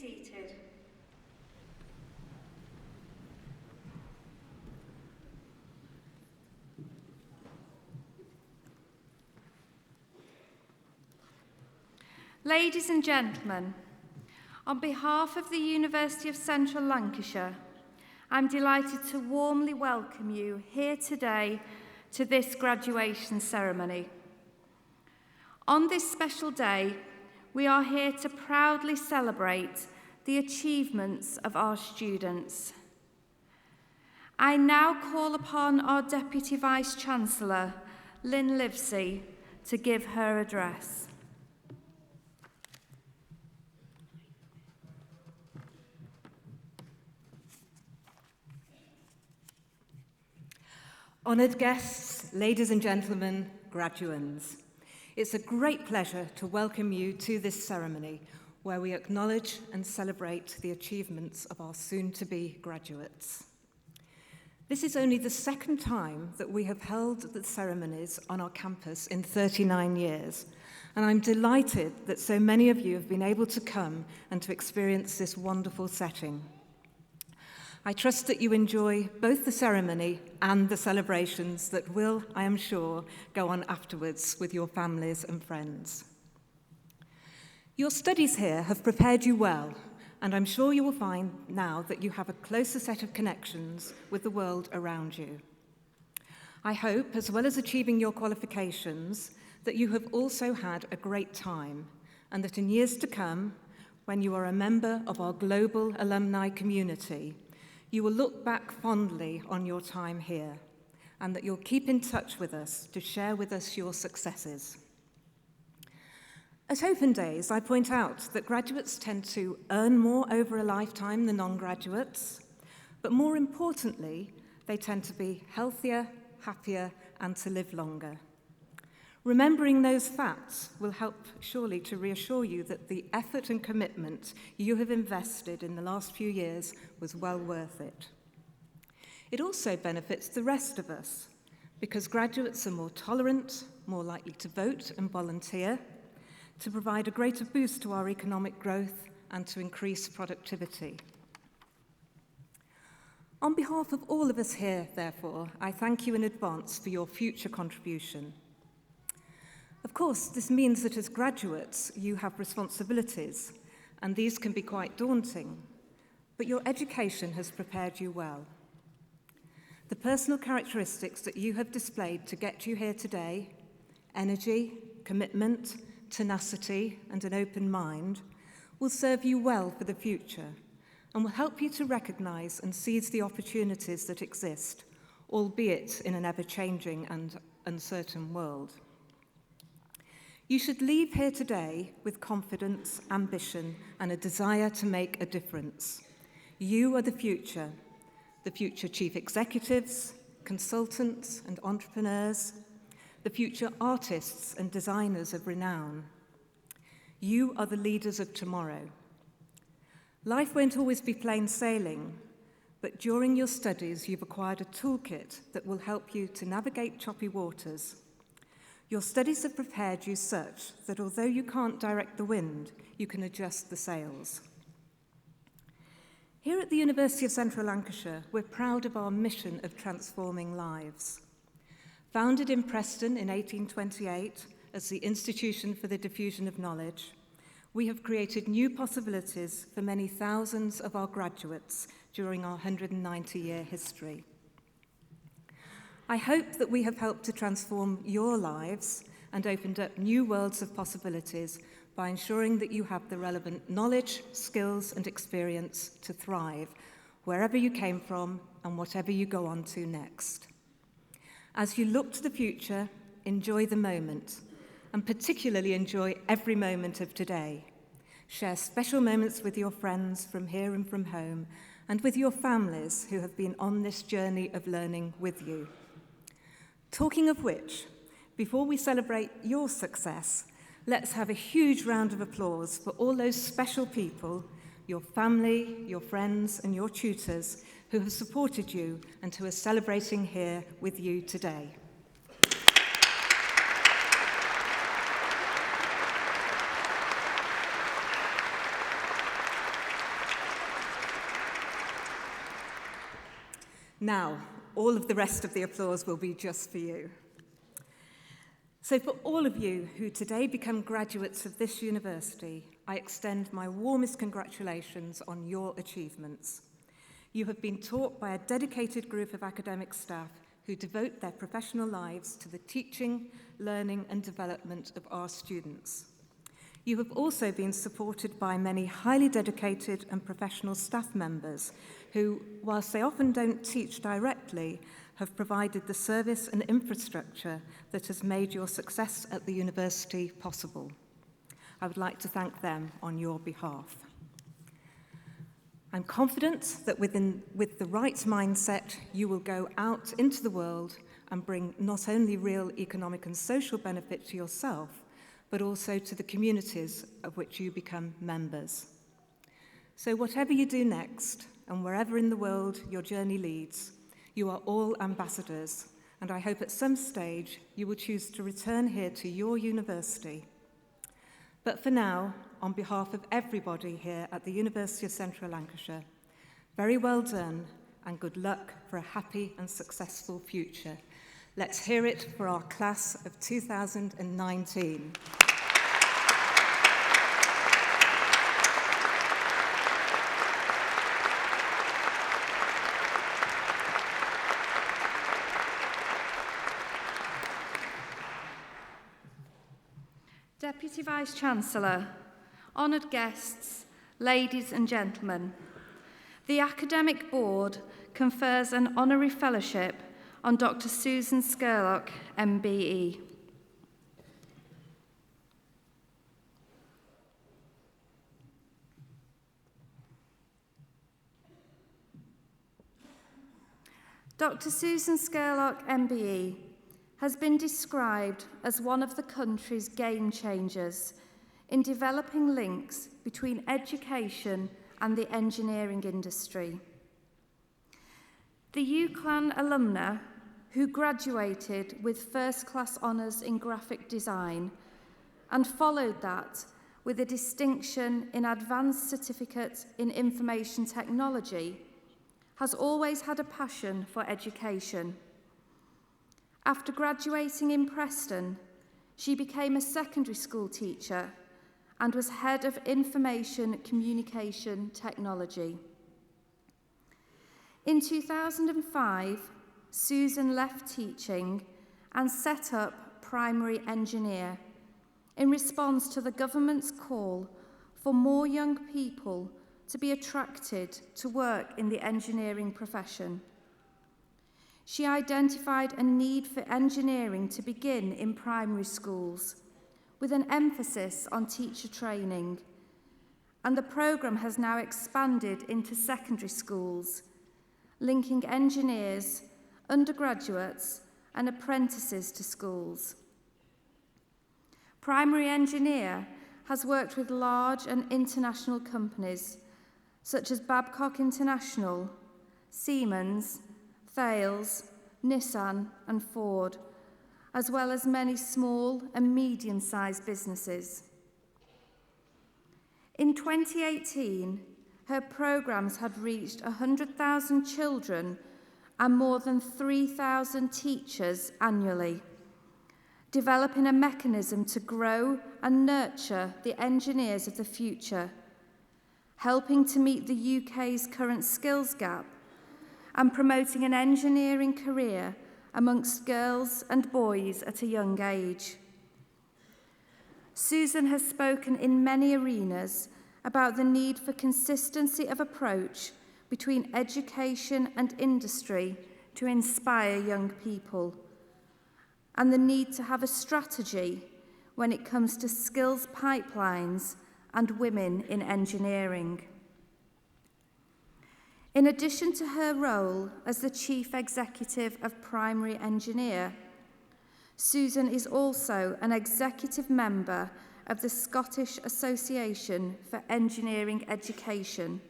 seated. Ladies and gentlemen, on behalf of the University of Central Lancashire, I'm delighted to warmly welcome you here today to this graduation ceremony. On this special day, we are here to proudly celebrate the achievements of our students. I now call upon our Deputy Vice-Chancellor, Lynn Livesey, to give her address. Honoured guests, ladies and gentlemen, graduands, it's a great pleasure to welcome you to this ceremony where we acknowledge and celebrate the achievements of our soon-to-be graduates. This is only the second time that we have held the ceremonies on our campus in 39 years, and I'm delighted that so many of you have been able to come and to experience this wonderful setting. I trust that you enjoy both the ceremony and the celebrations that will, I am sure, go on afterwards with your families and friends. Your studies here have prepared you well, and I'm sure you will find now that you have a closer set of connections with the world around you. I hope, as well as achieving your qualifications, that you have also had a great time, and that in years to come, when you are a member of our global alumni community, you will look back fondly on your time here, and that you'll keep in touch with us to share with us your successes. At Open Days, I point out that graduates tend to earn more over a lifetime than non-graduates, but more importantly, they tend to be healthier, happier, and to live longer. Remembering those facts will help surely to reassure you that the effort and commitment you have invested in the last few years was well worth it. It also benefits the rest of us because graduates are more tolerant, more likely to vote and volunteer, to provide a greater boost to our economic growth and to increase productivity. On behalf of all of us here, therefore, I thank you in advance for your future contribution. Of course, this means that as graduates, you have responsibilities, and these can be quite daunting, but your education has prepared you well. The personal characteristics that you have displayed to get you here today, energy, commitment, tenacity, and an open mind, will serve you well for the future and will help you to recognise and seize the opportunities that exist, albeit in an ever-changing and uncertain world. You should leave here today with confidence, ambition, and a desire to make a difference. You are the future chief executives, consultants, and entrepreneurs, the future artists and designers of renown. You are the leaders of tomorrow. Life won't always be plain sailing, but during your studies, you've acquired a toolkit that will help you to navigate choppy waters. Your studies have prepared you such that although you can't direct the wind, you can adjust the sails. Here at the University of Central Lancashire, we're proud of our mission of transforming lives. Founded in Preston in 1828 as the Institution for the Diffusion of Knowledge, we have created new possibilities for many thousands of our graduates during our 190-year history. I hope that we have helped to transform your lives and opened up new worlds of possibilities by ensuring that you have the relevant knowledge, skills, and experience to thrive wherever you came from and whatever you go on to next. As you look to the future, enjoy the moment, and particularly enjoy every moment of today. Share special moments with your friends from here and from home, and with your families who have been on this journey of learning with you. Talking of which, before we celebrate your success, let's have a huge round of applause for all those special people, your family, your friends, and your tutors who have supported you and who are celebrating here with you today. Now, all of the rest of the applause will be just for you. So for all of you who today become graduates of this university, I extend my warmest congratulations on your achievements. You have been taught by a dedicated group of academic staff who devote their professional lives to the teaching, learning and development of our students. You have also been supported by many highly dedicated and professional staff members who, whilst they often don't teach directly, have provided the service and infrastructure that has made your success at the university possible. I would like to thank them on your behalf. I'm confident that with the right mindset, you will go out into the world and bring not only real economic and social benefit to yourself, but also to the communities of which you become members. So whatever you do next, and wherever in the world your journey leads, you are all ambassadors, and I hope at some stage you will choose to return here to your university. But for now, on behalf of everybody here at the University of Central Lancashire, very well done and good luck for a happy and successful future. Let's hear it for our class of 2019. Deputy Vice-Chancellor, honoured guests, ladies and gentlemen, the Academic Board confers an honorary fellowship on Dr. Susan Scurlock, MBE. Dr. Susan Scurlock, MBE, has been described as one of the country's game changers in developing links between education and the engineering industry. The UCLan alumna, who graduated with first-class honours in graphic design and followed that with a distinction in Advanced Certificate in Information Technology, has always had a passion for education. After graduating in Preston, she became a secondary school teacher and was head of Information Communication Technology. In 2005, Susan left teaching and set up Primary Engineer in response to the government's call for more young people to be attracted to work in the engineering profession. She identified a need for engineering to begin in primary schools, with an emphasis on teacher training, and the programme has now expanded into secondary schools, linking engineers, undergraduates and apprentices to schools. Primary Engineer has worked with large and international companies such as Babcock International, Siemens, Thales, Nissan and Ford, as well as many small and medium-sized businesses. In 2018, her programmes had reached 100,000 children and more than 3,000 teachers annually, developing a mechanism to grow and nurture the engineers of the future, helping to meet the UK's current skills gap and promoting an engineering career amongst girls and boys at a young age. Susan has spoken in many arenas about the need for consistency of approach between education and industry to inspire young people, and the need to have a strategy when it comes to skills pipelines and women in engineering. In addition to her role as the Chief Executive of Primary Engineer, Susan is also an executive member of the Scottish Association for Engineering Education,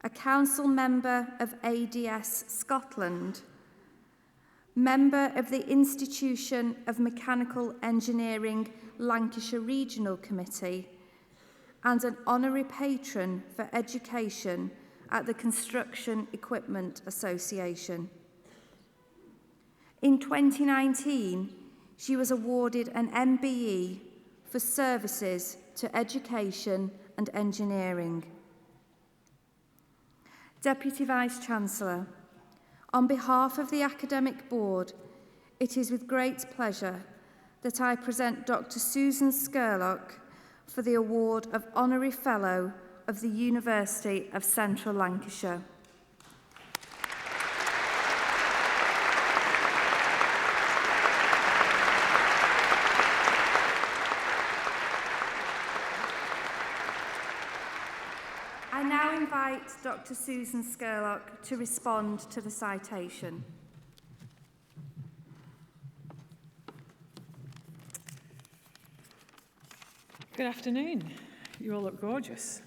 a council member of ADS Scotland, member of the Institution of Mechanical Engineering Lancashire Regional Committee, and an honorary patron for education at the Construction Equipment Association. In 2019, she was awarded an MBE for services to education and engineering. Deputy Vice-Chancellor, on behalf of the Academic Board, it is with great pleasure that I present Dr. Susan Scurlock for the award of Honorary Fellow of the University of Central Lancashire. I now invite Dr. Susan Scurlock to respond to the citation. Good afternoon. You all look gorgeous.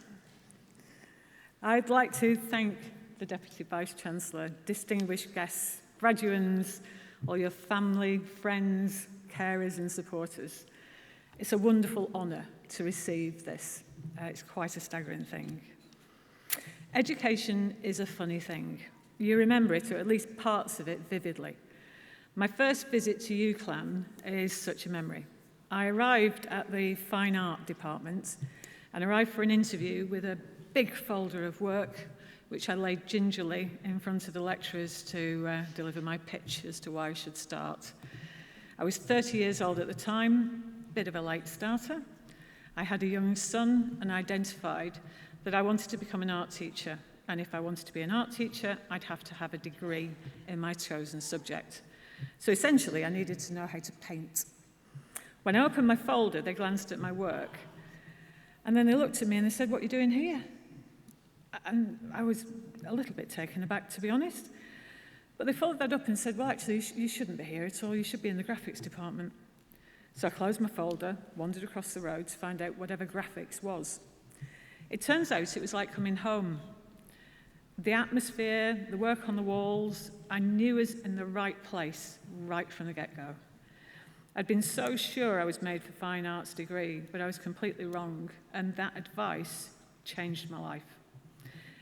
I'd like to thank the Deputy Vice-Chancellor, distinguished guests, graduands, all your family, friends, carers and supporters. It's a wonderful honour to receive this. It's quite a staggering thing. Education is a funny thing. You remember it, or at least parts of it, vividly. My first visit to UCLan is such a memory. I arrived at the Fine Art department and arrived for an interview with a big folder of work, which I laid gingerly in front of the lecturers to deliver my pitch as to why I should start. I was 30 years old at the time, bit of a late starter. I had a young son and identified that I wanted to become an art teacher. And if I wanted to be an art teacher, I'd have to have a degree in my chosen subject. So essentially, I needed to know how to paint. When I opened my folder, they glanced at my work. And then they looked at me and they said, "What are you doing here?" And I was a little bit taken aback, to be honest. But they followed that up and said, "Well, actually, you shouldn't be here at all. You should be in the graphics department." So I closed my folder, wandered across the road to find out whatever graphics was. It turns out it was like coming home. The atmosphere, the work on the walls, I knew was in the right place right from the get-go. I'd been so sure I was made for fine arts degree, but I was completely wrong, and that advice changed my life.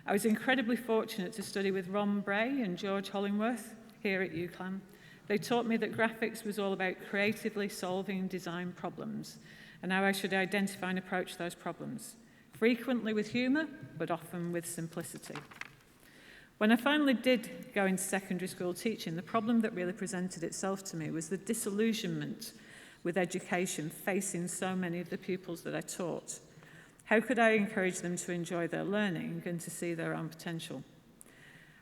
I was incredibly fortunate to study with Ron Bray and George Hollingworth here at UCLan. They taught me that graphics was all about creatively solving design problems and how I should identify and approach those problems, frequently with humour, but often with simplicity. When I finally did go into secondary school teaching, the problem that really presented itself to me was the disillusionment with education facing so many of the pupils that I taught. How could I encourage them to enjoy their learning and to see their own potential?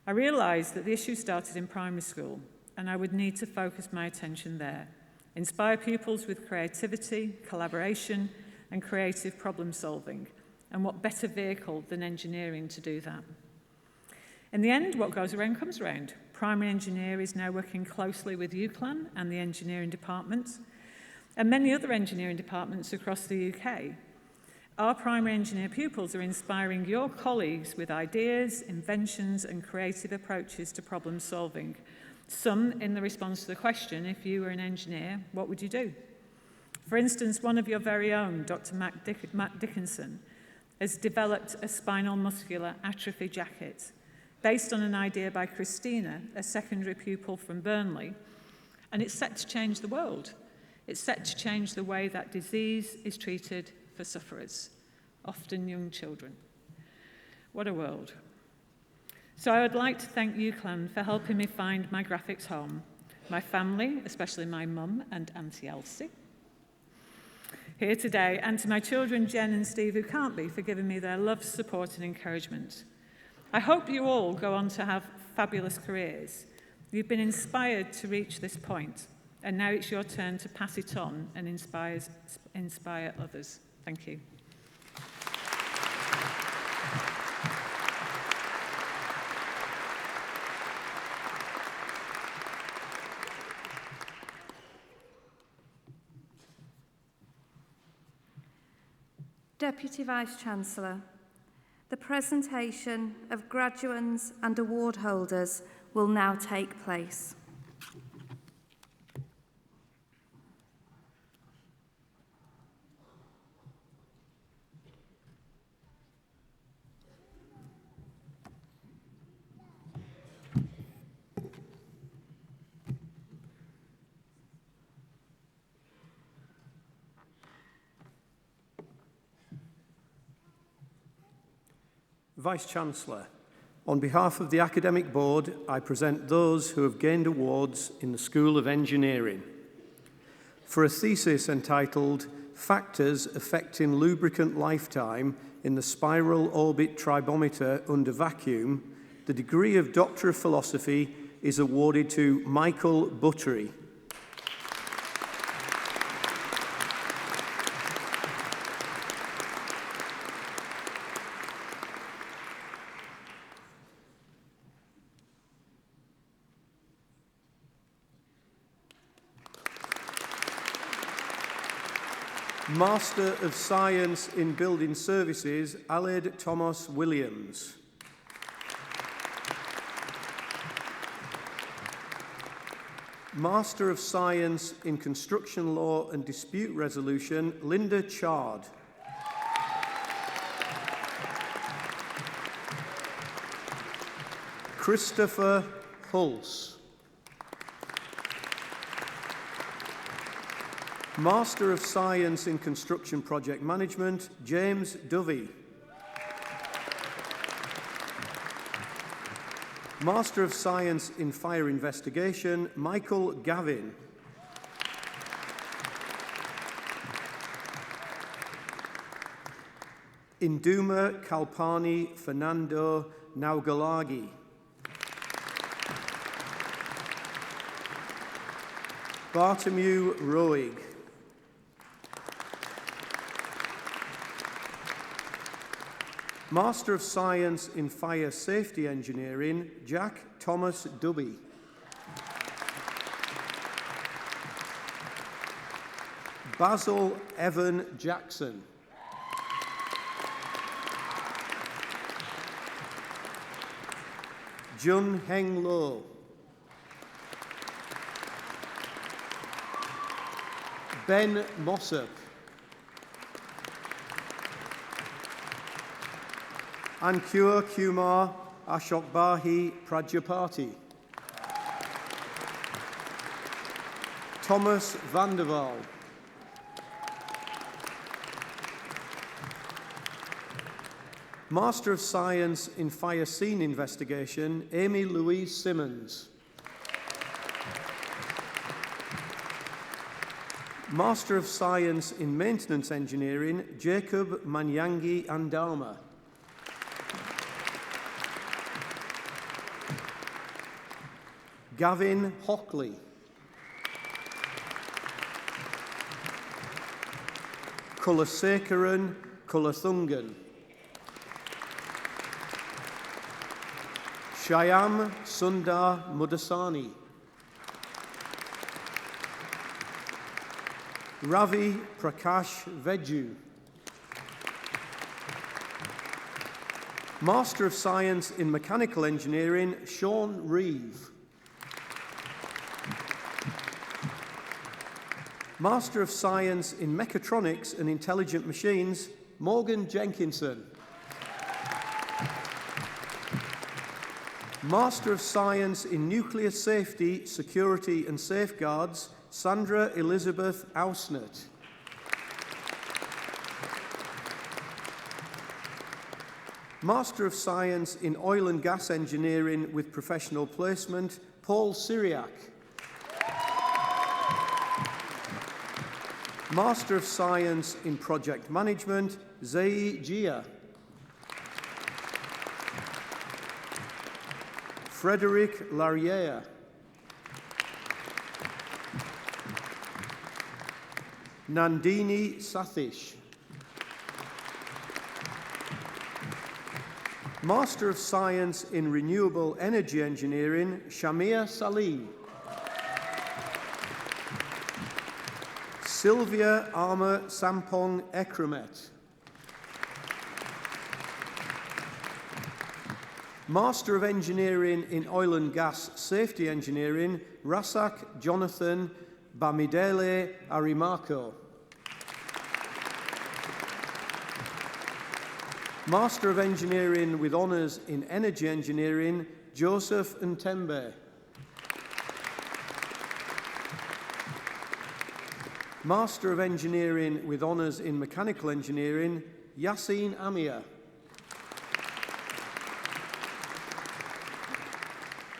I realised that the issue started in primary school, and I would need to focus my attention there, inspire pupils with creativity, collaboration, and creative problem solving. And what better vehicle than engineering to do that? In the end, what goes around comes around. Primary engineer is now working closely with UCLan and the engineering department, and many other engineering departments across the UK. Our primary engineer pupils are inspiring your colleagues with ideas, inventions, and creative approaches to problem solving. Some in the response to the question, if you were an engineer, what would you do? For instance, one of your very own, Dr. Matt Dickinson, has developed a spinal muscular atrophy jacket based on an idea by Christina, a secondary pupil from Burnley, and it's set to change the world. It's set to change the way that disease is treated for sufferers, often young children. What a world. So I would like to thank UCLan for helping me find my graphics home, my family, especially my mum and Auntie Elsie, here today, and to my children, Jen and Steve, who can't be, for giving me their love, support and encouragement. I hope you all go on to have fabulous careers. You've been inspired to reach this point, and now it's your turn to pass it on and inspire others. Thank you. Deputy Vice-Chancellor, the presentation of graduands and award holders will now take place. Vice-Chancellor, on behalf of the Academic Board, I present those who have gained awards in the School of Engineering. For a thesis entitled Factors Affecting Lubricant Lifetime in the Spiral Orbit Tribometer Under Vacuum, the degree of Doctor of Philosophy is awarded to Michael Buttery. Master of Science in Building Services, Aled Thomas Williams. Master of Science in Construction Law and Dispute Resolution, Linda Chard. Christopher Hulse. Master of Science in Construction Project Management, James Dovey. Master of Science in Fire Investigation, Michael Gavin. Induma Kalpani Fernando Naugalagi. Bartomeu Roig. Master of Science in Fire Safety Engineering, Jack Thomas Dubby. Basil Evan Jackson. Jun Heng Lo. Ben Mossop. Ankur Kumar Ashokbahi Prajapati. Thomas van der Waal. Master of Science in Fire Scene Investigation, Amy Louise Simmons. Master of Science in Maintenance Engineering, Jacob Manyangi Andama. Gavin Hockley. Kulasekaran Kulathungan. Shyam Sundar Mudasani. Ravi Prakash Veju. Master of Science in Mechanical Engineering, Sean Reeve. Master of Science in Mechatronics and Intelligent Machines, Morgan Jenkinson. Master of Science in Nuclear Safety, Security and Safeguards, Sandra Elizabeth Ausnett. Master of Science in Oil and Gas Engineering with Professional Placement, Paul Syriac. Master of Science in Project Management, Zei Jia. Frederick Larriere. Nandini Sathish. Master of Science in Renewable Energy Engineering, Shamia Salim. Sylvia Armour Sampong Ekromet. Master of Engineering in Oil and Gas Safety Engineering, Rasak Jonathan Bamidele Arimako. Master of Engineering with Honours in Energy Engineering, Joseph Ntembe. Master of Engineering with Honours in Mechanical Engineering, Yassine Amia.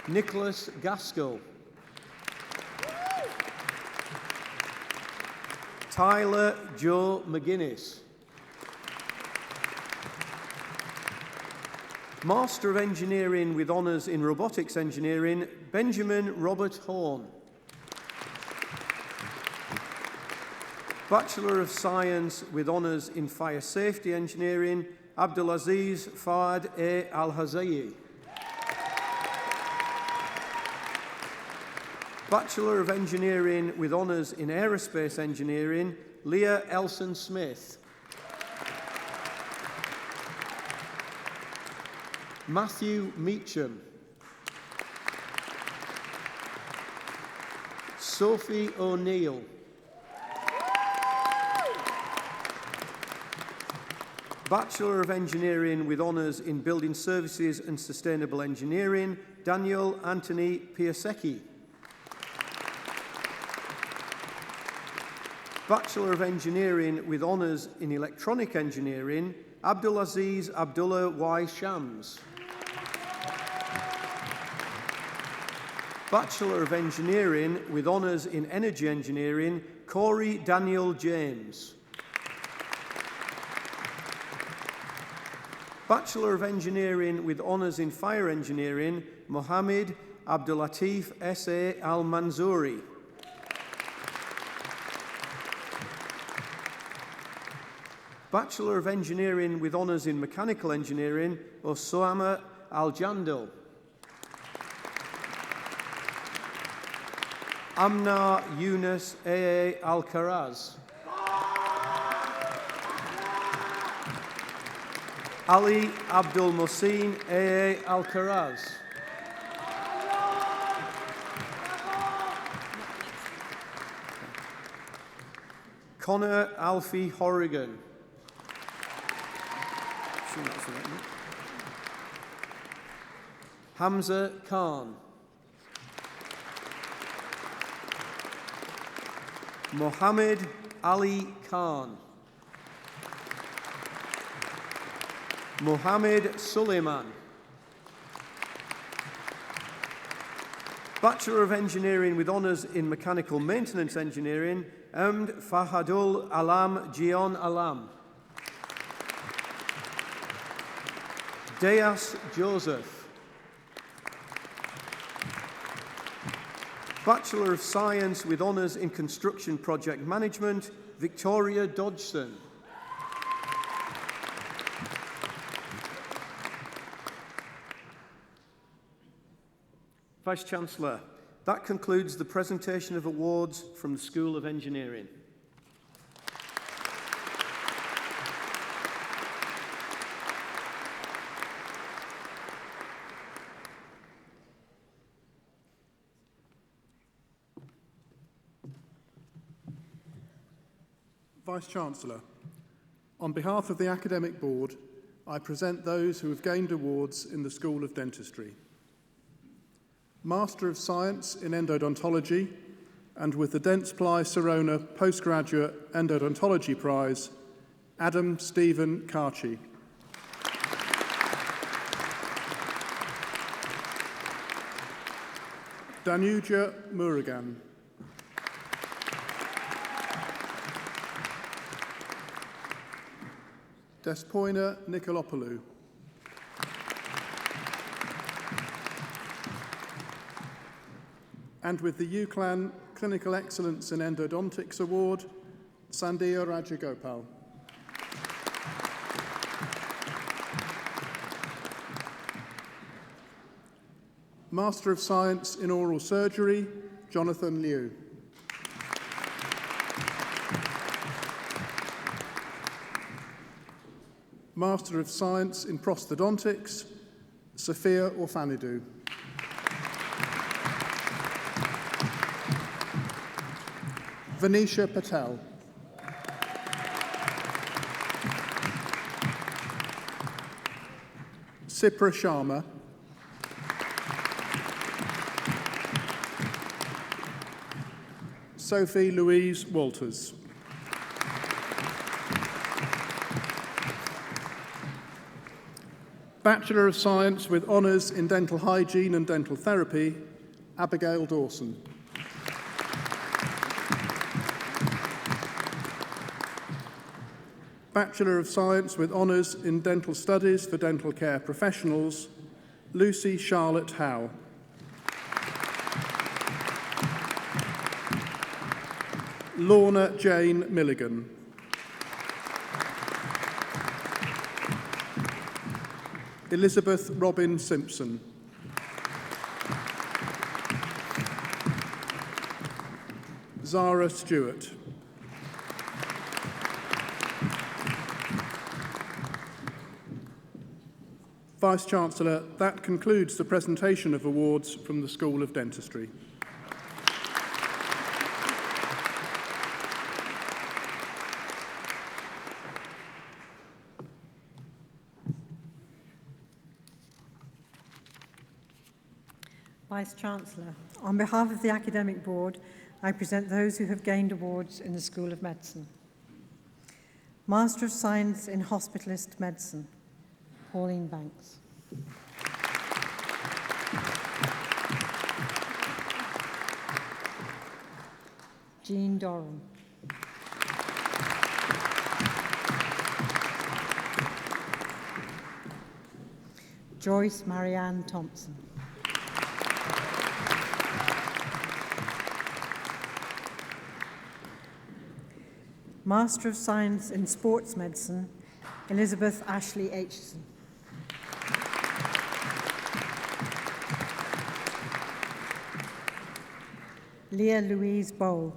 Nicholas Gaskell. Tyler Joe McGuinness. Master of Engineering with Honours in Robotics Engineering, Benjamin Robert Horn. Bachelor of Science with Honours in Fire Safety Engineering, Abdulaziz Fahd A. Al-Hazayi. Bachelor of Engineering with Honours in Aerospace Engineering, Leah Elson Smith. Matthew Meacham. Sophie O'Neill. Bachelor of Engineering with Honours in Building Services and Sustainable Engineering, Daniel Anthony Piasecki. Bachelor of Engineering with Honours in Electronic Engineering, Abdulaziz Abdullah Y. Shams. Bachelor of Engineering with Honours in Energy Engineering, Corey Daniel James. Bachelor of Engineering with Honours in Fire Engineering, Mohammed Abdulatif S.A. Al-Manzouri. Bachelor of Engineering with Honours in Mechanical Engineering, Osama Al-Jandal. Amna Yunus A.A. Al-Karaz. Ali Abdul Mohsin A.A. Al-Karaz. Connor Alfie Horrigan. Hamza Khan. Mohammed Ali Khan. Mohammed Suleiman. Bachelor of Engineering with Honours in Mechanical Maintenance Engineering, Amd Fahadul Alam Jion Alam. Deas Joseph. Bachelor of Science with Honours in Construction Project Management, Victoria Dodgson. Vice-Chancellor, that concludes the presentation of awards from the School of Engineering. Vice-Chancellor, on behalf of the Academic Board, I present those who have gained awards in the School of Dentistry. Master of Science in Endodontology, and with the Dentsply Sirona Postgraduate Endodontology Prize, Adam Stephen Karchi. Danuja Murugan. Despoina Nikolopoulou. And with the UCLAN Clinical Excellence in Endodontics Award, Sandhya Rajagopal. Master of Science in Oral Surgery, Jonathan Liu. Master of Science in Prosthodontics, Sophia Orfanidou. Vanisha Patel. Sipra Sharma. Sophie Louise Walters. Bachelor of Science with Honours in Dental Hygiene and Dental Therapy, Abigail Dawson. Bachelor of Science with Honours in Dental Studies for Dental Care Professionals, Lucy Charlotte Howe. Lorna Jane Milligan. Elizabeth Robin Simpson. Zara Stewart. Vice-Chancellor, that concludes the presentation of awards from the School of Dentistry. Vice-Chancellor, on behalf of the Academic Board, I present those who have gained awards in the School of Medicine. Master of Science in Hospitalist Medicine, Pauline Banks. Jean Doran. Joyce Marianne Thompson. Master of Science in Sports Medicine, Elizabeth Ashley Aitchison. Leah Louise Bowl.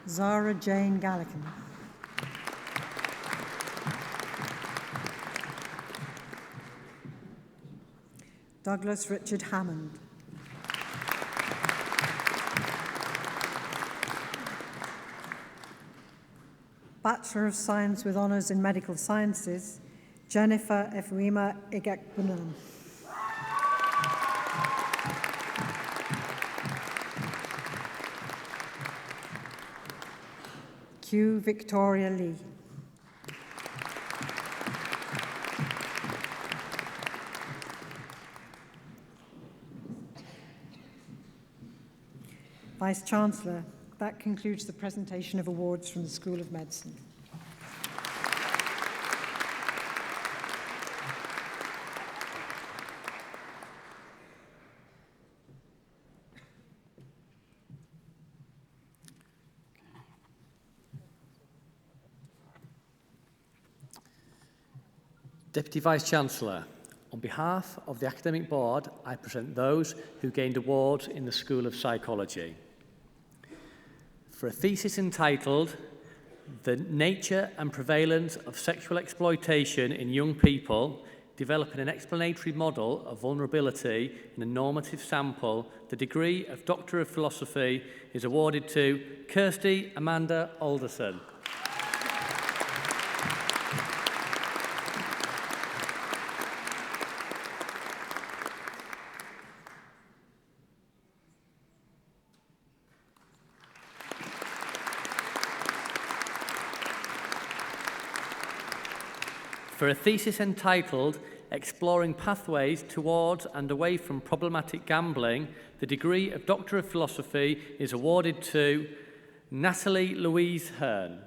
Zara Jane Gallican. Douglas Richard Hammond. Bachelor of Science with Honours in Medical Sciences, Jennifer Efuima Igekbunan. Q. Victoria Lee. Vice-Chancellor, that concludes the presentation of awards from the School of Medicine. Deputy Vice-Chancellor, on behalf of the Academic Board, I present those who gained awards in the School of Psychology. For a thesis entitled The Nature and Prevalence of Sexual Exploitation in Young People, developing an explanatory model of vulnerability in a normative sample, the degree of Doctor of Philosophy is awarded to Kirsty Amanda Alderson. For a thesis entitled Exploring Pathways Towards and Away from Problematic Gambling, the degree of Doctor of Philosophy is awarded to Natalie Louise Hearn.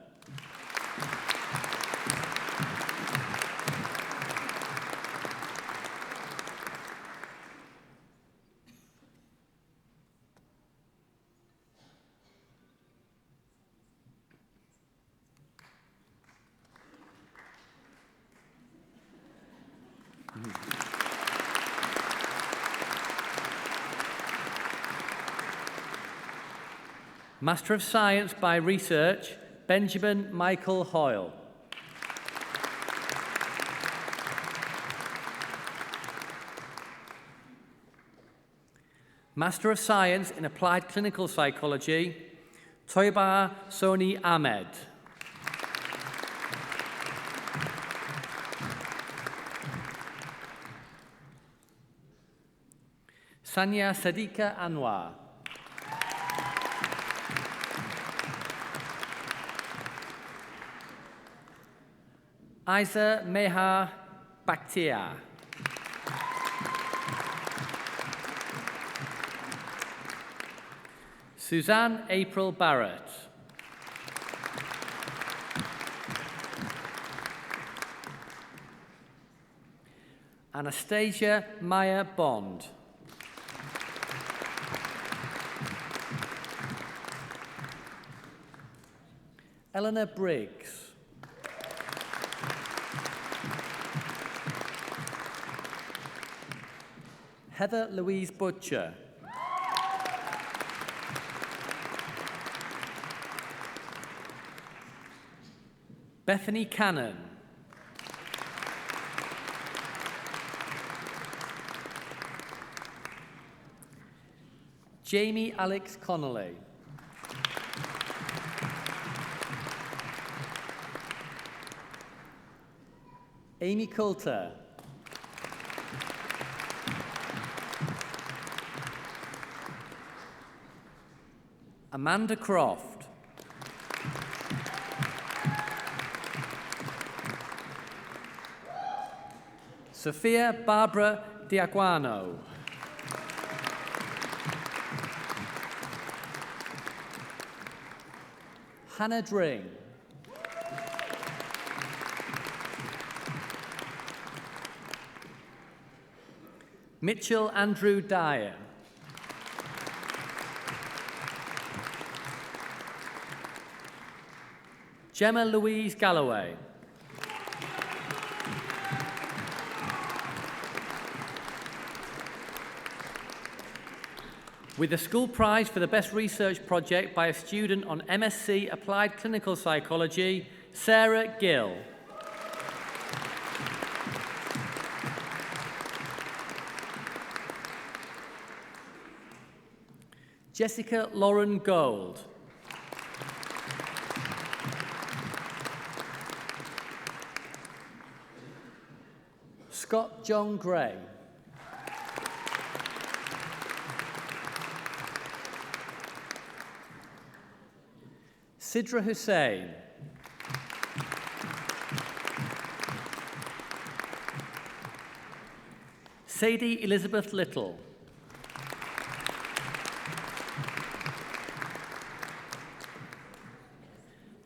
Master of Science by Research, Benjamin Michael Hoyle. Master of Science in Applied Clinical Psychology, Toyba Soni Ahmed. Sanya Sadiqa Anwar. Isa Mehar Bakhtiar. Suzanne April Barrett. Anastasia Maya Bond. Eleanor Briggs. Heather Louise Butcher. Bethany Cannon. Jamie Alex Connolly. Amy Coulter. Amanda Croft. Sophia Barbara Diaguano. Hannah Dring. Mitchell Andrew Dyer. Gemma Louise Galloway. With the school prize for the best research project by a student on MSc Applied Clinical Psychology, Sarah Gill. Jessica Lauren Gold. Scott John Gray. Sidra Hussain. Sadie Elizabeth Little.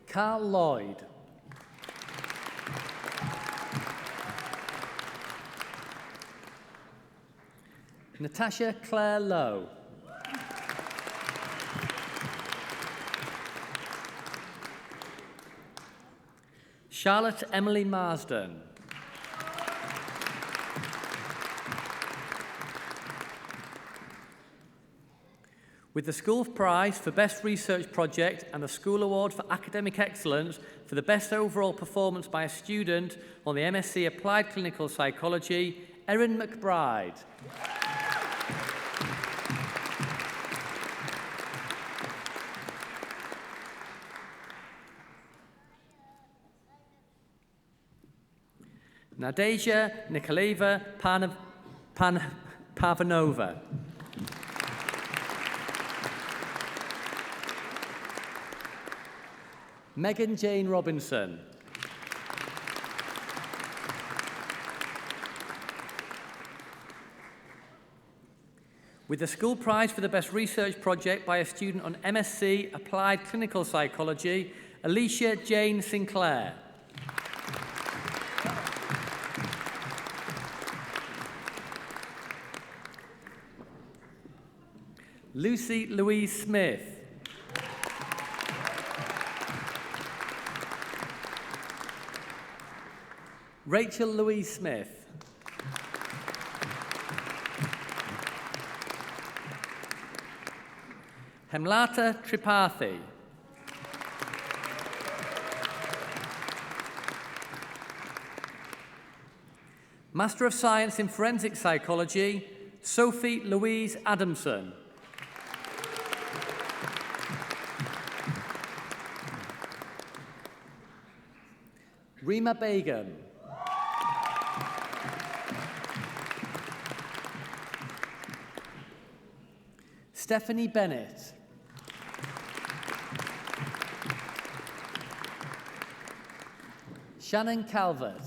Carl Lloyd. Natasha Claire Lowe. Charlotte Emily Marsden. With the school prize for best research project and the school award for academic excellence for the best overall performance by a student on the MSc Applied Clinical Psychology, Erin McBride. Nadeja Nikolaeva Pavanova. Megan Jane Robinson. With the school prize for the best research project by a student on MSc Applied Clinical Psychology, Alicia Jane Sinclair. Lucy Louise Smith. Rachel Louise Smith. Hemlata Tripathi. Master of Science in Forensic Psychology, Sophie Louise Adamson. Rima Begum. Stephanie Bennett. Shannon Calvert.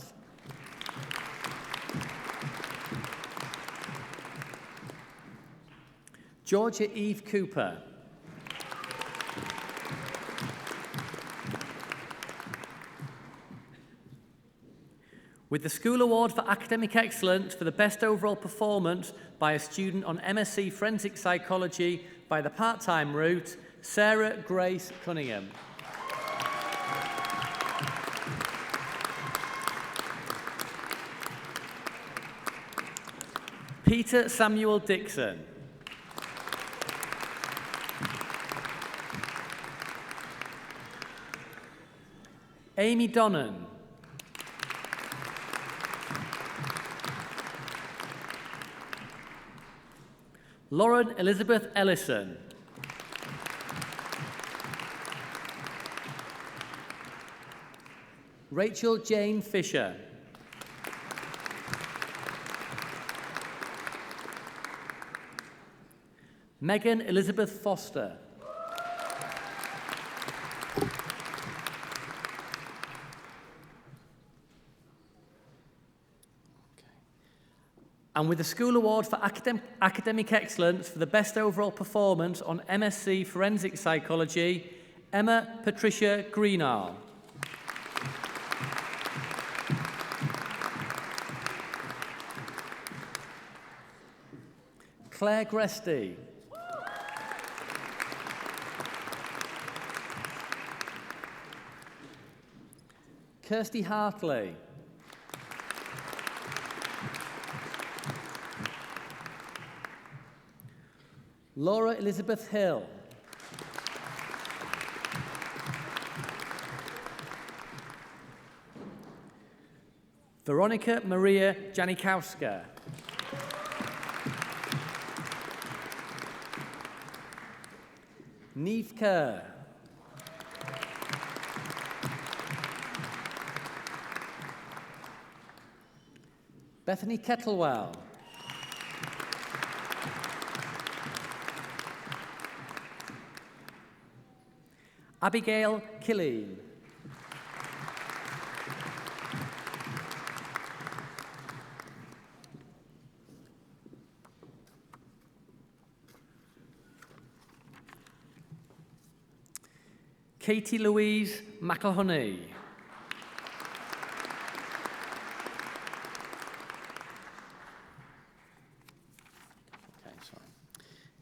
Georgia Eve Cooper. With the School Award for Academic Excellence for the best overall performance by a student on MSc Forensic Psychology by the part-time route, Sarah Grace Cunningham. Peter Samuel Dixon. Amy Donnan. Lauren Elizabeth Ellison. Rachel Jane Fisher. Megan Elizabeth Foster. And with the School Award for Academic Excellence for the best overall performance on MSc Forensic Psychology, Emma Patricia Greenall. Claire Gresty. Kirsty Hartley. Laura Elizabeth Hill. Veronica Maria Janikowska. Neve Kerr. Bethany Kettlewell. Abigail Killeen. Katie Louise McElhoney.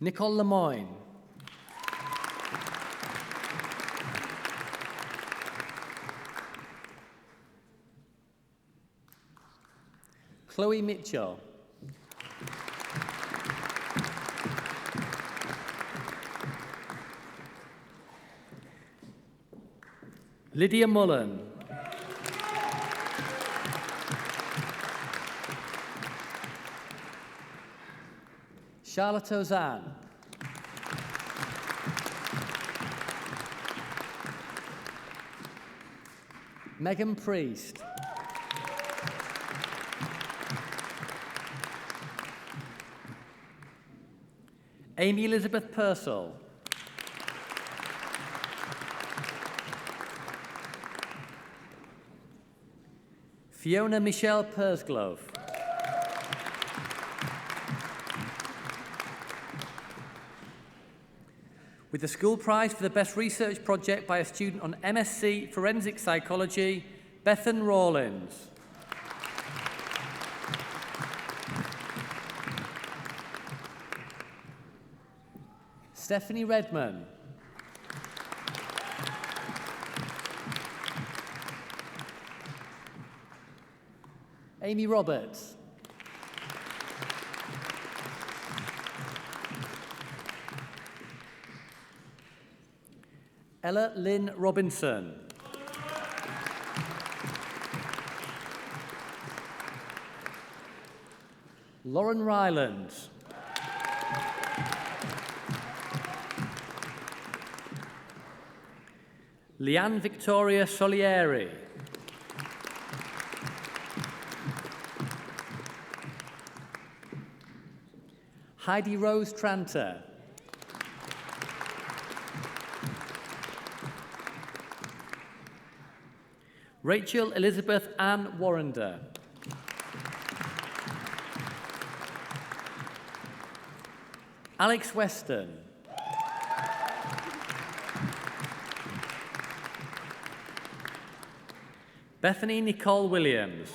Nicole Lemoyne. Chloe Mitchell. Lydia Mullen. Charlotte Ozanne. Megan Priest. Amy Elizabeth Purcell. Fiona Michelle Pursglove. With the school prize for the best research project by a student on MSc Forensic Psychology, Bethan Rawlins. Stephanie Redman. Amy Roberts. Ella Lynn Robinson. Lauren Ryland. Leanne Victoria Solieri. Heidi Rose Tranter. Rachel Elizabeth Ann Warrender. Alex Weston. Bethany Nicole Williams.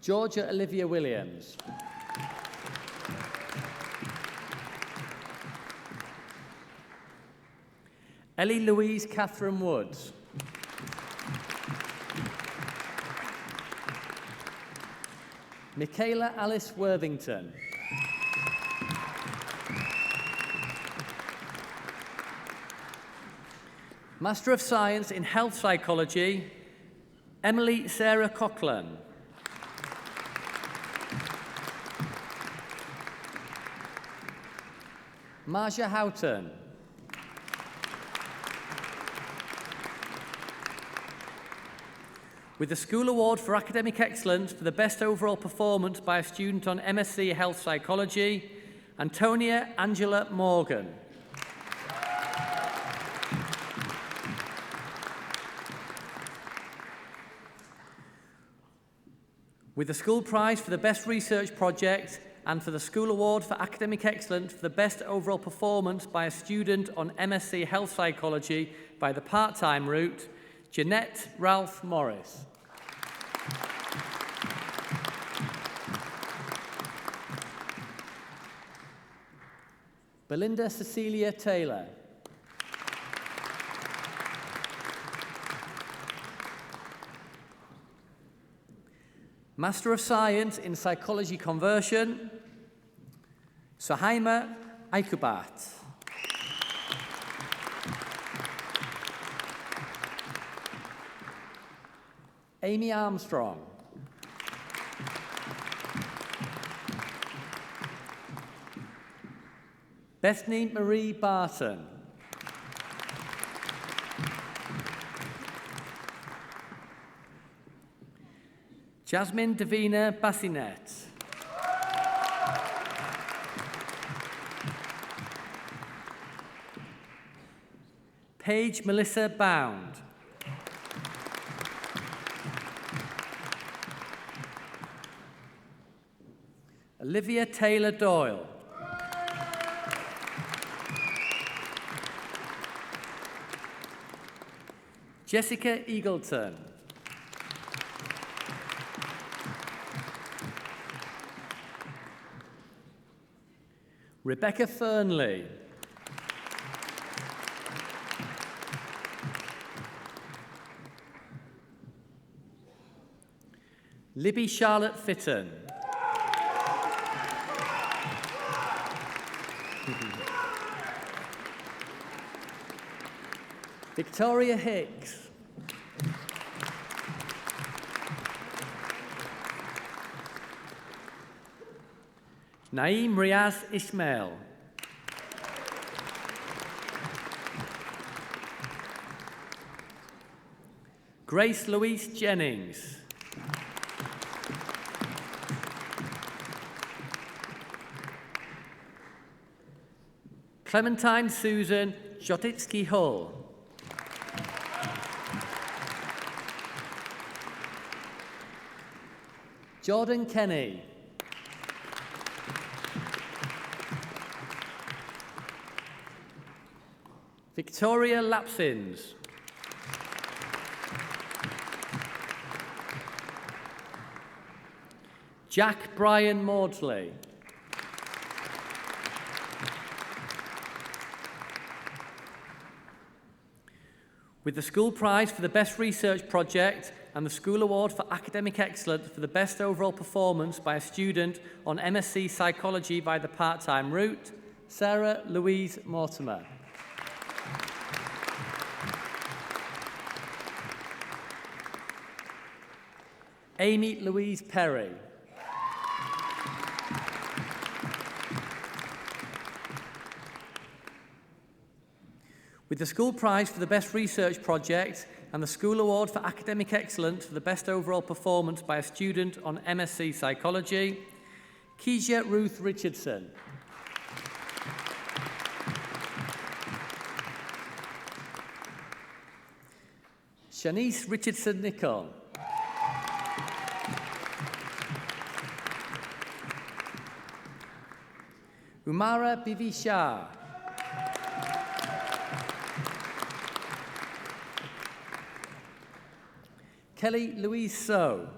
Georgia Olivia Williams. Ellie Louise Catherine Woods. Michaela Alice Worthington. Master of Science in Health Psychology, Emily Sarah Coughlin. Marcia Houghton. With the School Award for Academic Excellence for the best overall performance by a student on MSc Health Psychology, Antonia Angela Morgan. With the School Prize for the best research project and for the School Award for Academic Excellence for the best overall performance by a student on MSc Health Psychology by the part-time route, Jeanette Ralph Morris. Belinda Cecilia Taylor. Master of Science in Psychology Conversion, Suhaima Aikubat. Amy Armstrong. Bethany Marie Barton. Jasmine Davina Bassinet. Paige Melissa Bound. Olivia Taylor Doyle. Jessica Eagleton. Rebecca Fernley. Libby Charlotte Fitton. Victoria Hicks. Naeem Riaz Ismail. Grace Louise Jennings. Clementine Susan Jotitsky Hull. Jordan Kenny. Victoria Lapsins. Jack Brian Maudsley. With the School Prize for the Best Research Project and the School Award for Academic Excellence for the Best Overall Performance by a student on MSc Psychology by the part-time route, Sarah Louise Mortimer. Amy Louise Perry. With the School Prize for the Best Research Project and the School Award for Academic Excellence for the Best Overall Performance by a student on MSc Psychology, Keisha Ruth Richardson. Shanice Richardson-Nicol. Umara Bibi Shah. Kelly Louise So.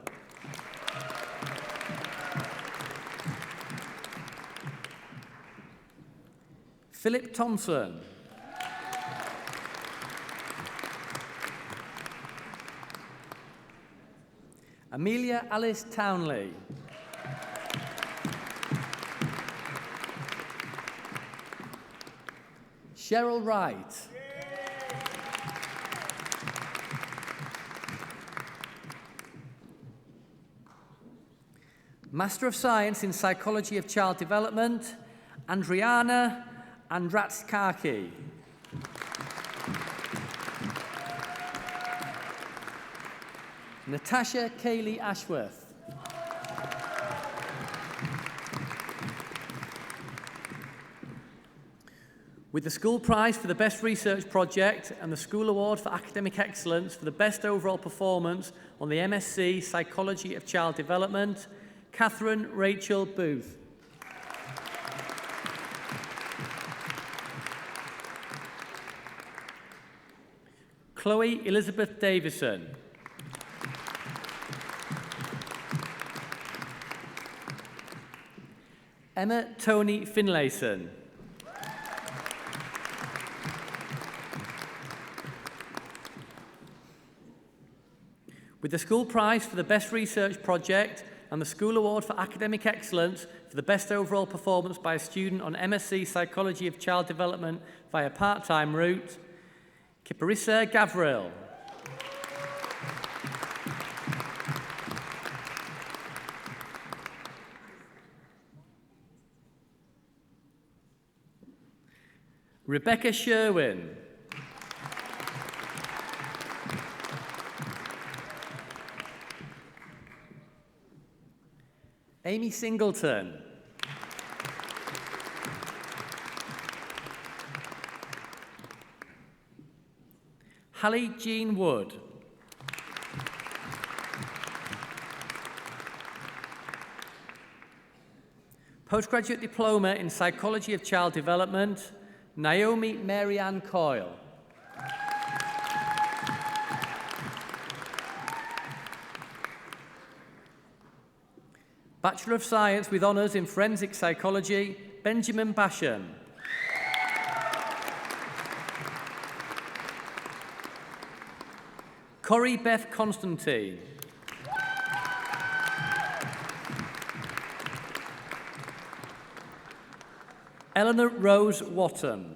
Philip Thompson. Amelia Alice Townley. Cheryl Wright. Master of Science in Psychology of Child Development, Andriana Andratskaki. Natasha Kaylee Ashworth. With the School Prize for the Best Research Project and the School Award for Academic Excellence for the Best Overall Performance on the MSc Psychology of Child Development, Catherine Rachel Booth. Chloe Elizabeth Davison. Emma Tony Finlayson. With the School Prize for the Best Research Project and the School Award for Academic Excellence for the Best Overall Performance by a Student on MSc Psychology of Child Development via part-time route, Kiparissa Gavril. Rebecca Sherwin. Amy Singleton. Hallie Jean Wood. Postgraduate Diploma in Psychology of Child Development, Naomi Mary-Ann Coyle. Bachelor of Science with Honours in Forensic Psychology, Benjamin Basham. Corrie Beth Constantine. Eleanor Rose Watton.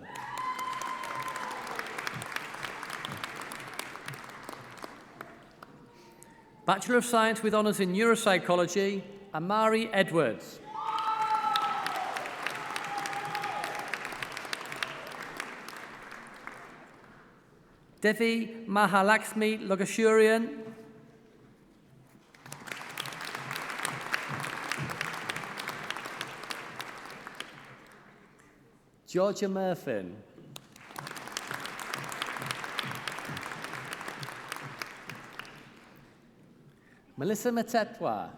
Bachelor of Science with Honours in Neuropsychology, Amari Edwards. Devi Mahalakshmi Logashurian. Georgia Murphin. Melissa Matetwa.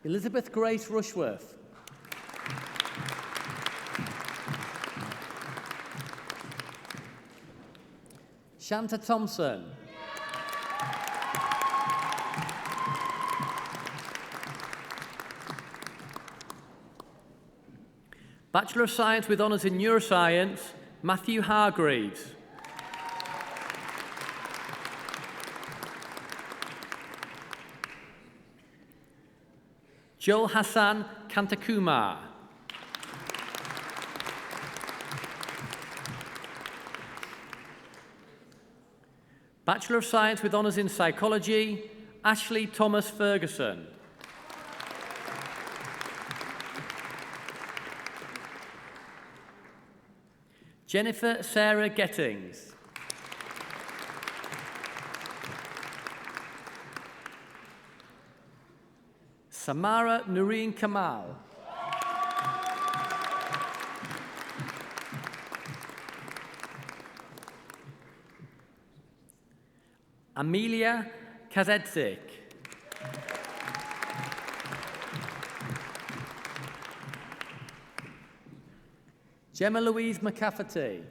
Elizabeth Grace Rushworth. Shanta Thompson. Bachelor of Science with Honours in Neuroscience, Matthew Hargreaves. Joel Hassan Kantakumar. Bachelor of Science with Honours in Psychology, Ashley Thomas Ferguson. Jennifer Sarah Gettings. Samara Noreen Kamal. Amelia Kazedzik. Gemma Louise McCafferty.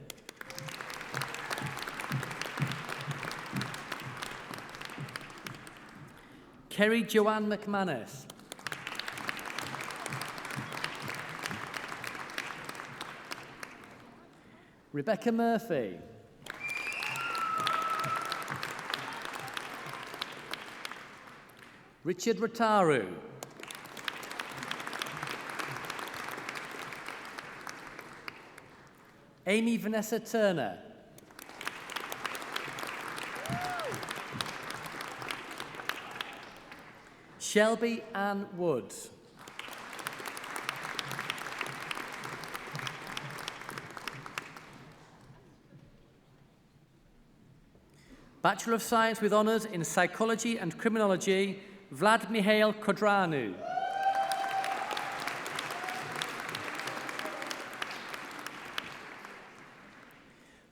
Kerry Joanne McManus. Rebecca Murphy. Richard Rataru. Amy Vanessa Turner. Shelby Ann Woods. Bachelor of Science with Honours in Psychology and Criminology, Vlad Mihail Kodranu.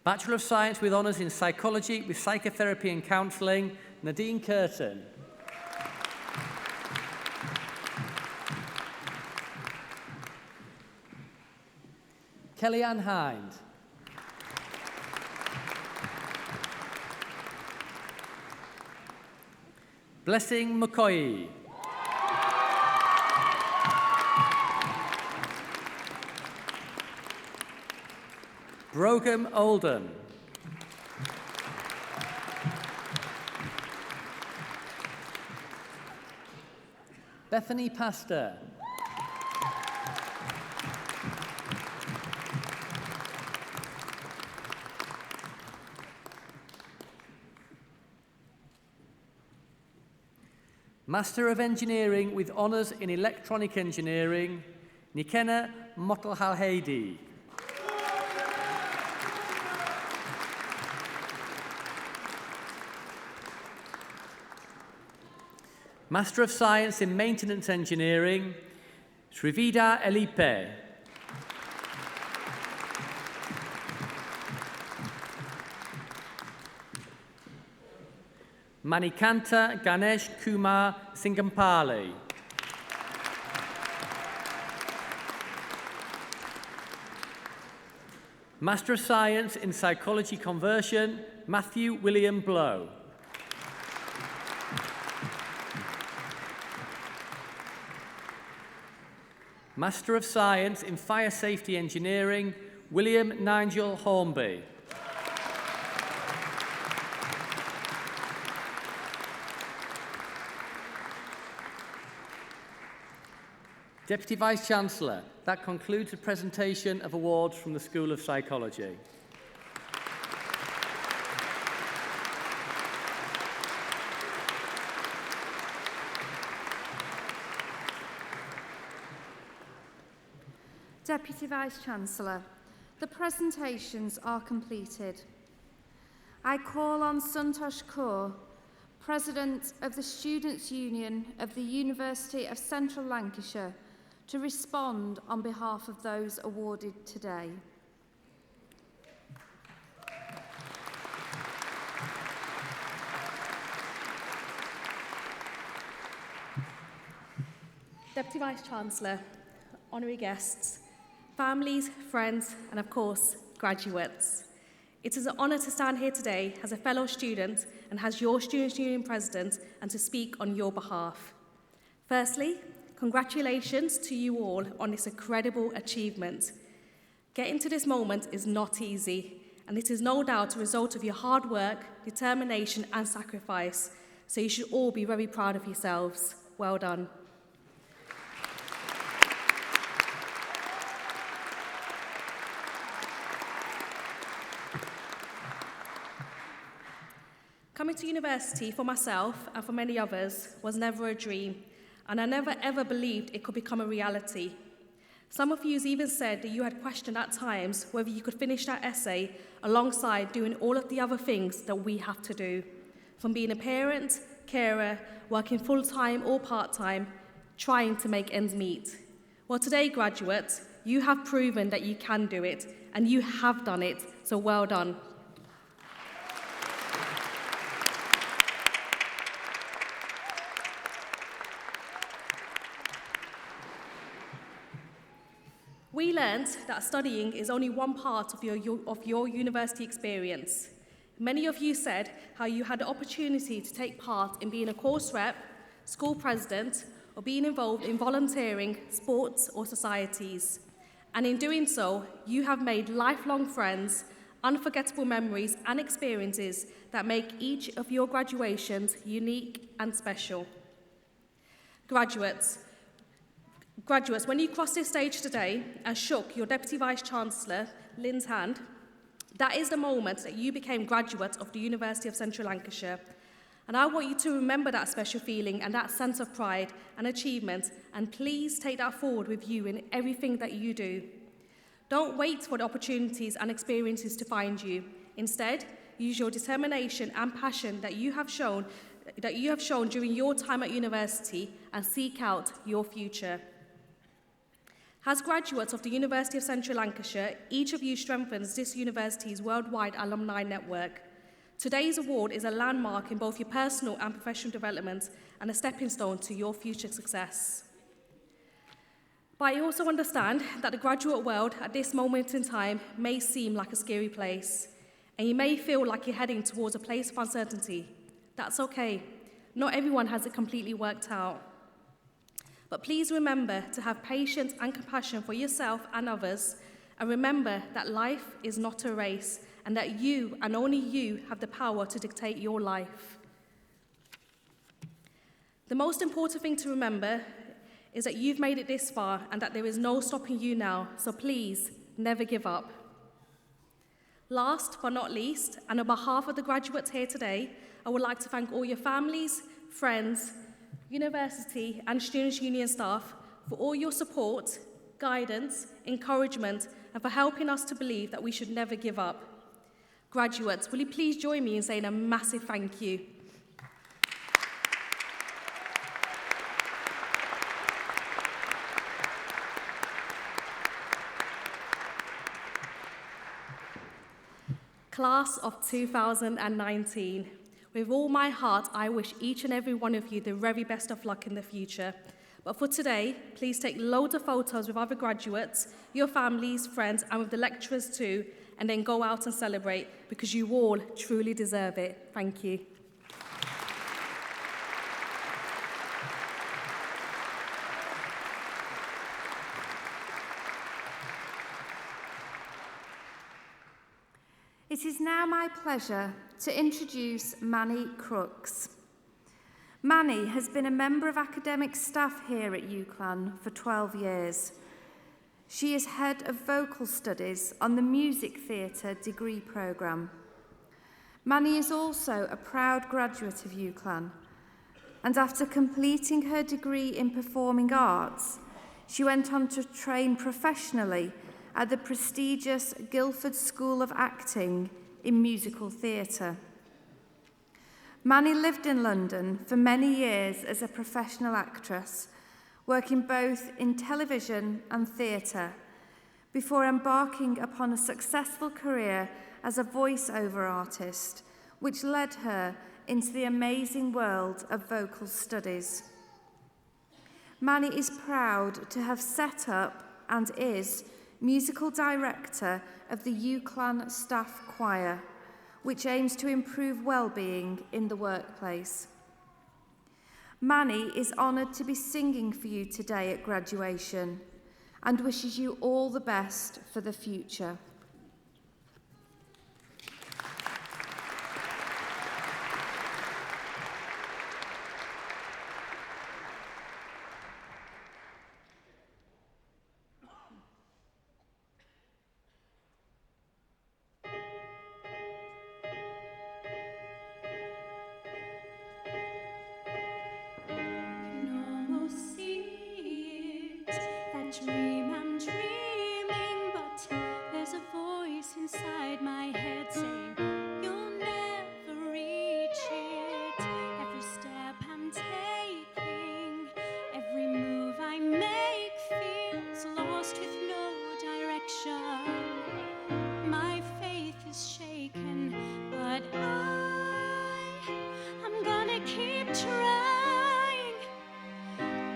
Bachelor of Science with Honours in Psychology with Psychotherapy and Counselling, Nadine Curtin. Kellyanne Hind. Blessing McCoy. Brougham Oldham. Bethany Pastor. Master of Engineering with Honours in Electronic Engineering, Nikena Motelhalhedi. Master of Science in Maintenance Engineering, Srivida Elipe. Manikanta Ganesh Kumar Singampali. Master of Science in Psychology Conversion, Matthew William Blow. Master of Science in Fire Safety Engineering, William Nigel Hornby. Deputy Vice-Chancellor, that concludes the presentation of awards from the School of Psychology. Deputy Vice-Chancellor, the presentations are completed. I call on Santosh Kaur, President of the Students' Union of the University of Central Lancashire, to respond on behalf of those awarded today. Deputy Vice-Chancellor, honorary guests, families, friends, and of course, graduates. It is an honour to stand here today as a fellow student and as your Students' Union President and to speak on your behalf. Firstly, congratulations to you all on this incredible achievement. Getting to this moment is not easy, and it is no doubt a result of your hard work, determination, and sacrifice, so you should all be very proud of yourselves. Well done. Coming to university for myself and for many others was never a dream, and I never ever believed it could become a reality. Some of you even said that you had questioned at times whether you could finish that essay alongside doing all of the other things that we have to do, from being a parent, carer, working full-time or part-time, trying to make ends meet. Well, today, graduates, you have proven that you can do it, and you have done it, so well done. learned that studying is only one part of your university experience. Many of you said how you had the opportunity to take part in being a course rep, school president, or being involved in volunteering, sports, or societies. And in doing so, you have made lifelong friends, unforgettable memories, and experiences that make each of your graduations unique and special. Graduates, when you crossed this stage today and shook your Deputy Vice-Chancellor, Lynn's hand, that is the moment that you became graduates of the University of Central Lancashire. And I want you to remember that special feeling and that sense of pride and achievement, and please take that forward with you in everything that you do. Don't wait for the opportunities and experiences to find you. Instead, use your determination and passion that you have shown during your time at university and seek out your future. As graduates of the University of Central Lancashire, each of you strengthens this university's worldwide alumni network. Today's award is a landmark in both your personal and professional development and a stepping stone to your future success. But I also understand that the graduate world at this moment in time may seem like a scary place, and you may feel like you're heading towards a place of uncertainty. That's okay. Not everyone has it completely worked out. But please remember to have patience and compassion for yourself and others, and remember that life is not a race, and that you and only you have the power to dictate your life. The most important thing to remember is that you've made it this far and that there is no stopping you now, so please never give up. Last but not least, and on behalf of the graduates here today, I would like to thank all your families, friends, university and Students' Union staff for all your support, guidance, encouragement, and for helping us to believe that we should never give up. Graduates, will you please join me in saying a massive thank you? Class of 2019. With all my heart, I wish each and every one of you the very best of luck in the future. But for today, please take loads of photos with other graduates, your families, friends, and with the lecturers too, and then go out and celebrate, because you all truly deserve it. Thank you. It is now my pleasure to introduce Manny Crooks. Manny has been a member of academic staff here at UCLan for 12 years. She is head of vocal studies on the Music Theatre degree programme. Manny is also a proud graduate of UCLan, and after completing her degree in performing arts, she went on to train professionally at the prestigious Guildford School of Acting in musical theatre. Manny lived in London for many years as a professional actress, working both in television and theatre, before embarking upon a successful career as a voice-over artist, which led her into the amazing world of vocal studies. Manny is proud to have set up and is musical director of the UCLan Staff Choir, which aims to improve well-being in the workplace. Manny is honoured to be singing for you today at graduation and wishes you all the best for the future. Dream I'm dreaming, but there's a voice inside my head saying you'll never reach it. Every step I'm taking, every move I make feels lost with no direction. My faith is shaken, but I'm gonna keep trying,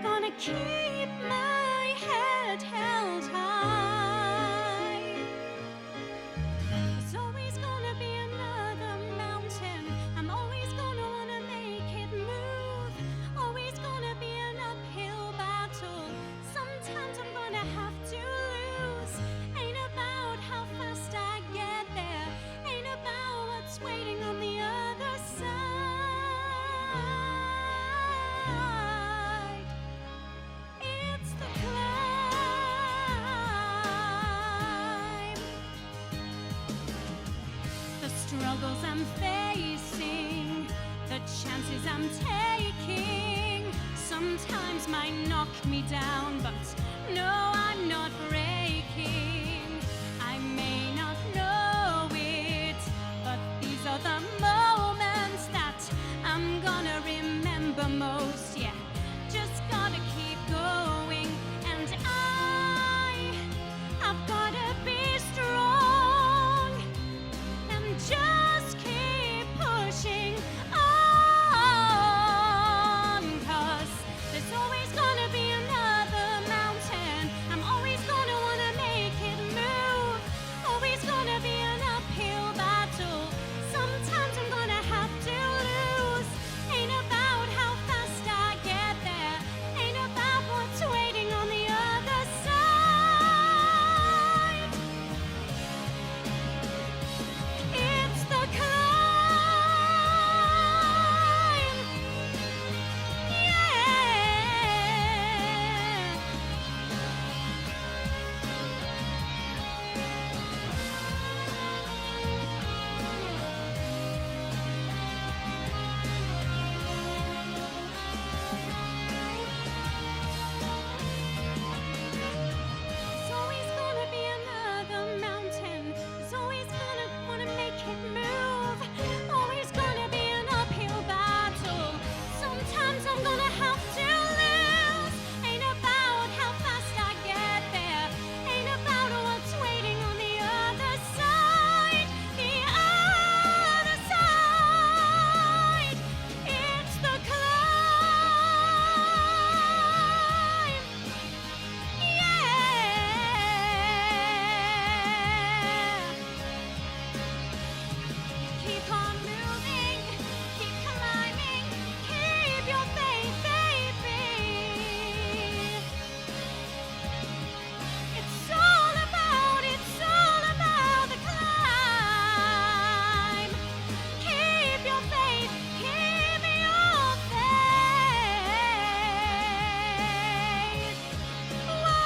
gonna keep my head held high. struggles I'm facing, the chances I'm taking, sometimes might knock me down, but no, I'm not breaking. I may not know it, but these are the moments that I'm gonna remember most. Yeah, just gotta keep going, and I've gotta be strong and just keep pushing on, 'cause there's always gonna be another mountain. I'm always gonna wanna make it move. Always gonna be an uphill battle. Sometimes I'm gonna have to lose. Ain't about how fast I get there. Ain't about what's waiting on the other side. It's the climb. Yeah. There's always gonna be another mountain. There's always gonna wanna make it move. Always gonna be an uphill battle. Sometimes I'm gonna have to lose. Ain't about how fast I get there. Ain't about what's waiting on the other side. The other side. It's the climb. Yeah. Keep on moving, keep climbing, keep your faith, baby. It's all about the climb. Keep your faith, keep your faith. Whoa.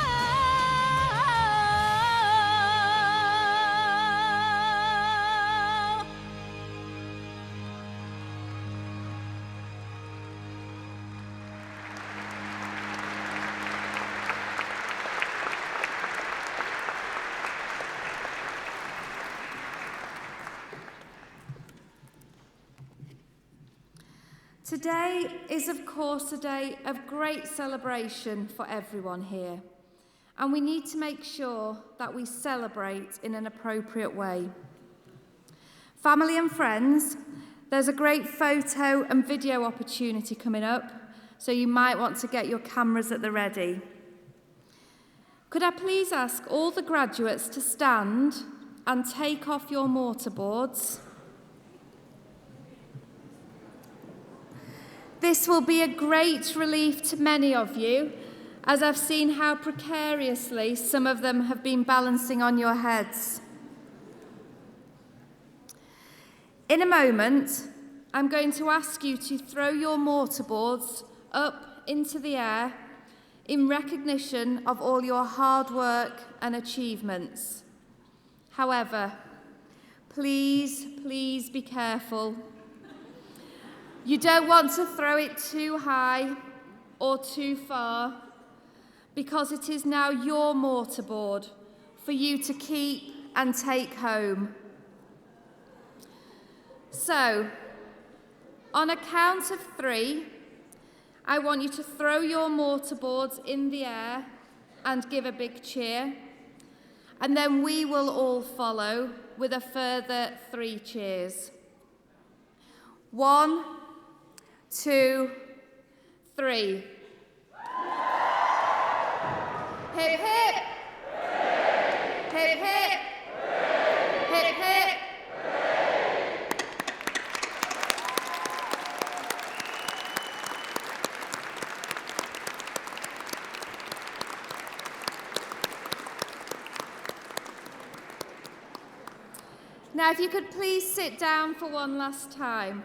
Today is, of course, a day of great celebration for everyone here, and we need to make sure that we celebrate in an appropriate way. Family and friends, there's a great photo and video opportunity coming up, so you might want to get your cameras at the ready. Could I please ask all the graduates to stand and take off your mortarboards? This will be a great relief to many of you, as I've seen how precariously some of them have been balancing on your heads. In a moment, I'm going to ask you to throw your mortarboards up into the air in recognition of all your hard work and achievements. However, please be careful. You don't want to throw it too high or too far, because it is now your mortarboard for you to keep and take home. So, on a count of 3, I want you to throw your mortarboards in the air and give a big cheer, and then we will all follow with a further 3 cheers. 1, 2, 3. Hip, hip. Hip, hip. Hip, hip. Now, if you could please sit down for one last time.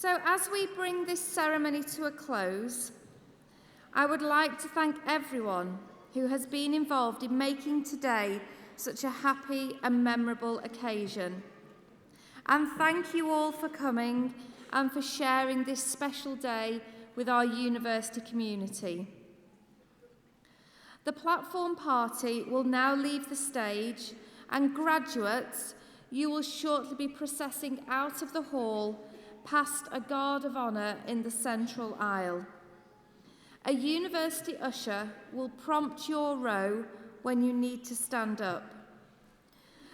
So as we bring this ceremony to a close, I would like to thank everyone who has been involved in making today such a happy and memorable occasion. And thank you all for coming and for sharing this special day with our university community. The platform party will now leave the stage, and graduates, you will shortly be processing out of the hall past a guard of honour in the central aisle. A university usher will prompt your row when you need to stand up.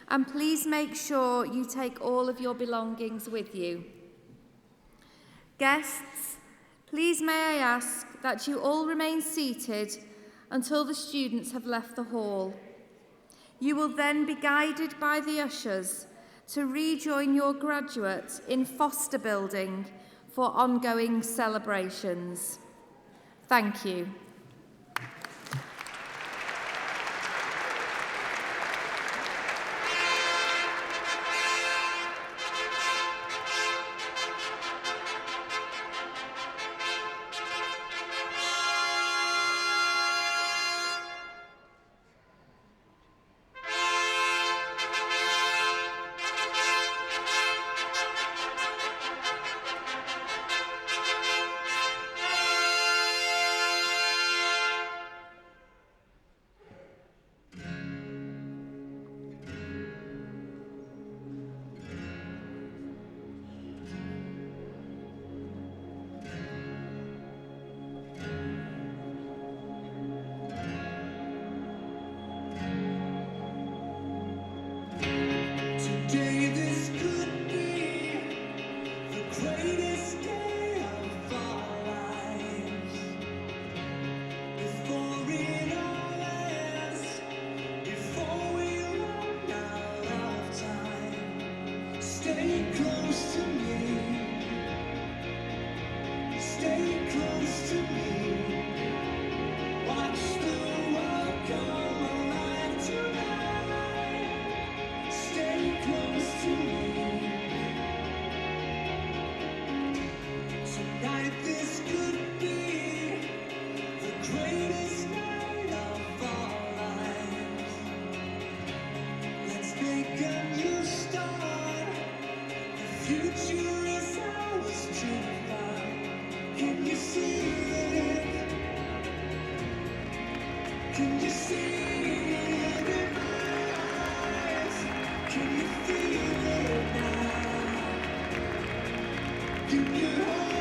And please make sure you take all of your belongings with you. Guests, please may I ask that you all remain seated until the students have left the hall. You will then be guided by the ushers to rejoin your graduates in Foster Building for ongoing celebrations. Thank you. Today this could be the greatest day of our lives. Before it all ends, before we run out of time, stay close to me. Stay close to me. Watch the world come alive tonight. Stay close to me. Tonight this could be the greatest night of our lives. Let's make a new start. The future is ours to find. Can you see it? Can you see it in my eyes? Can you feel it now? Can you hold